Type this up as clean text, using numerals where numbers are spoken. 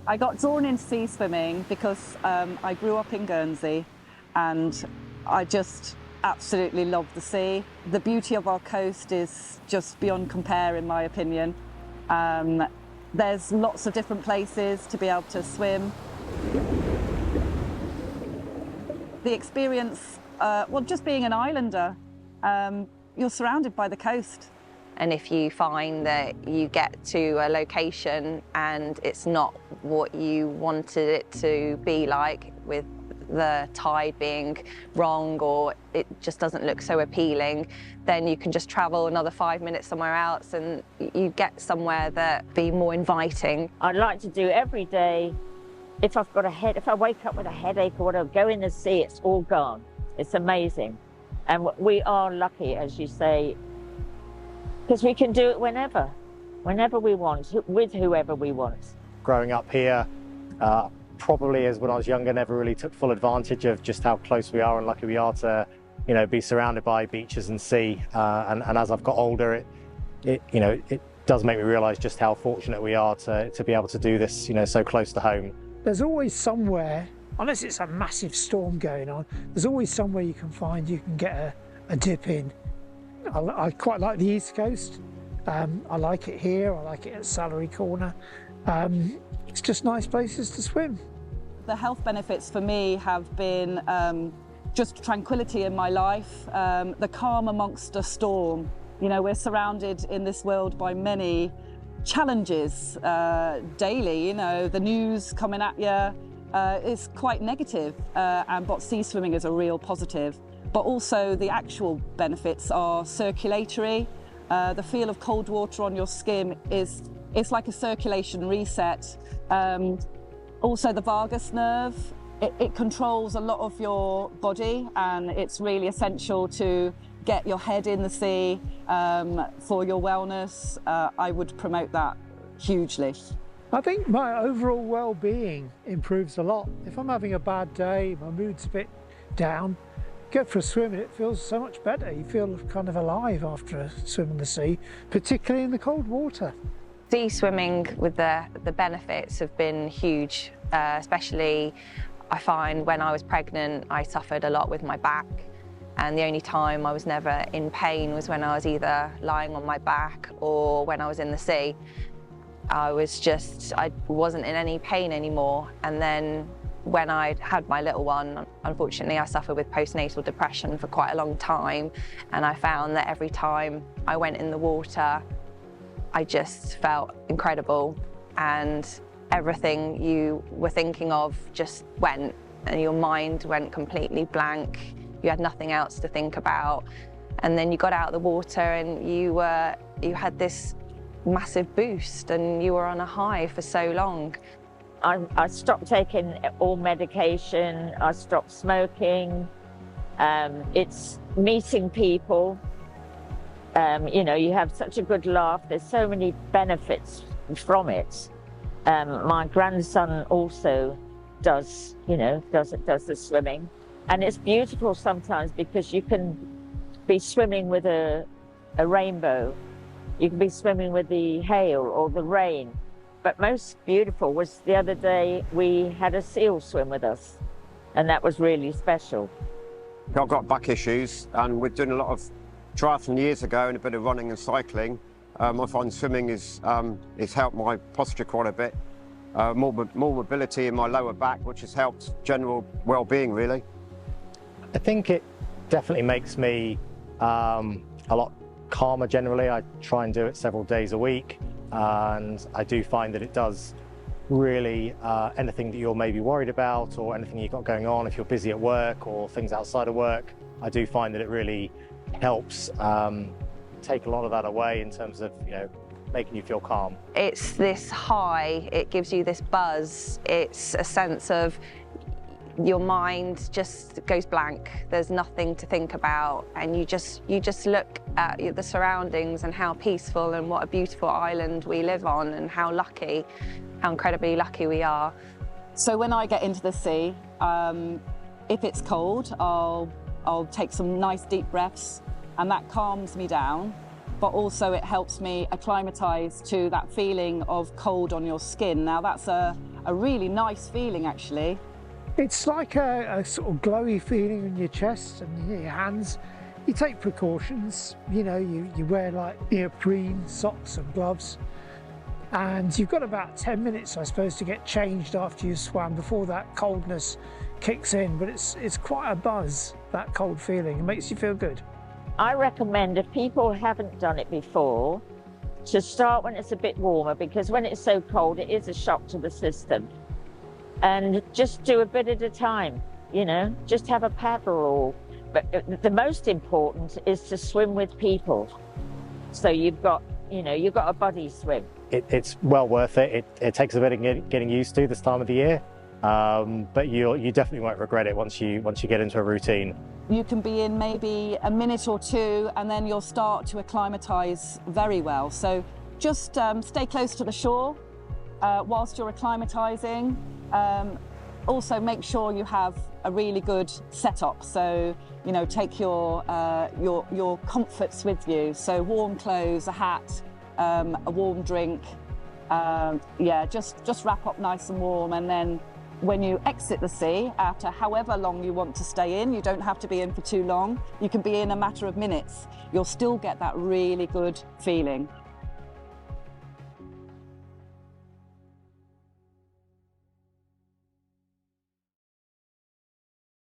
I got drawn into sea swimming because I grew up in Guernsey and I just absolutely love the sea. The beauty of our coast is just beyond compare, in my opinion. There's lots of different places to be able to swim. The experience, well, just being an islander, you're surrounded by the coast. And if you find that you get to a location and it's not what you wanted it to be like, with the tide being wrong or it just doesn't look so appealing, then you can just travel another 5 minutes somewhere else and you get somewhere that be more inviting. I'd like to do every day. If I wake up with a headache or whatever, go in the sea, it's all gone. It's amazing. And we are lucky, as you say, because we can do it whenever we want, with whoever we want. Growing up here, probably as when I was younger, never really took full advantage of just how close we are and lucky we are to, be surrounded by beaches and sea. And as I've got older, it does make me realise just how fortunate we are to be able to do this, so close to home. There's always somewhere, unless it's a massive storm going on, there's always somewhere you can get a dip in. I quite like the East Coast. I like it here, I like it at Salary Corner. It's just nice places to swim. The health benefits for me have been just tranquility in my life, the calm amongst a storm. We're surrounded in this world by many challenges daily. The news coming at you is quite negative, but sea swimming is a real positive. But also the actual benefits are circulatory. The feel of cold water on your skin it's like a circulation reset. Also the vagus nerve, it controls a lot of your body, and it's really essential to get your head in the sea for your wellness. I would promote that hugely. I think my overall well-being improves a lot. If I'm having a bad day, my mood's a bit down, go for a swim and it feels so much better. You feel kind of alive after a swim in the sea, particularly in the cold water. Sea swimming with the benefits have been huge, especially I find when I was pregnant I suffered a lot with my back, and the only time I was never in pain was when I was either lying on my back or when I was in the sea. I wasn't in any pain anymore, and then when I had my little one, unfortunately I suffered with postnatal depression for quite a long time, and I found that every time I went in the water I just felt incredible, and everything you were thinking of just went, and your mind went completely blank. You had nothing else to think about, and then you got out of the water and you had this massive boost and you were on a high for so long. I stopped taking all medication, I stopped smoking. It's meeting people. You have such a good laugh. There's so many benefits from it. My grandson also does the swimming, and it's beautiful sometimes because you can be swimming with a rainbow. You can be swimming with the hail or the rain. But most beautiful was the other day we had a seal swim with us, and that was really special. I've got back issues, and we're doing a lot of triathlon years ago and a bit of running and cycling. I find swimming has helped my posture quite a bit. More mobility in my lower back, which has helped general well-being, really. I think it definitely makes me a lot calmer generally. I try and do it several days a week, and I do find that it does really anything that you're maybe worried about or anything you've got going on, if you're busy at work or things outside of work, I do find that it really helps take a lot of that away in terms of making you feel calm. It's this high, it gives you this buzz, it's a sense of your mind just goes blank. There's nothing to think about, and you just look at the surroundings and how peaceful and what a beautiful island we live on, and how incredibly lucky we are. So when I get into the sea, if it's cold, I'll take some nice deep breaths, and that calms me down. But also it helps me acclimatise to that feeling of cold on your skin. Now that's a a really nice feeling actually. It's like a sort of glowy feeling in your chest and your hands. You take precautions, you know, you wear like neoprene socks and gloves, and you've got about 10 minutes, I suppose, to get changed after you swam before that coldness kicks in. But it's quite a buzz, that cold feeling. It makes you feel good. I recommend, if people haven't done it before, to start when it's a bit warmer, because when it's so cold, it is a shock to the system. And just do a bit at a time, you know, just have a paddle. But the most important is to swim with people. So you've got a buddy swim. It's well worth it. It takes a bit of getting used to this time of the year, but you definitely won't regret it once you get into a routine. You can be in maybe a minute or two and then you'll start to acclimatise very well. So just stay close to the shore whilst you're acclimatising. Also make sure you have a really good setup. So, you know, take your comforts with you. So warm clothes, a hat, a warm drink. Yeah, just wrap up nice and warm, and then when you exit the sea, after however long you want to stay in, you don't have to be in for too long. You can be in a matter of minutes. You'll still get that really good feeling.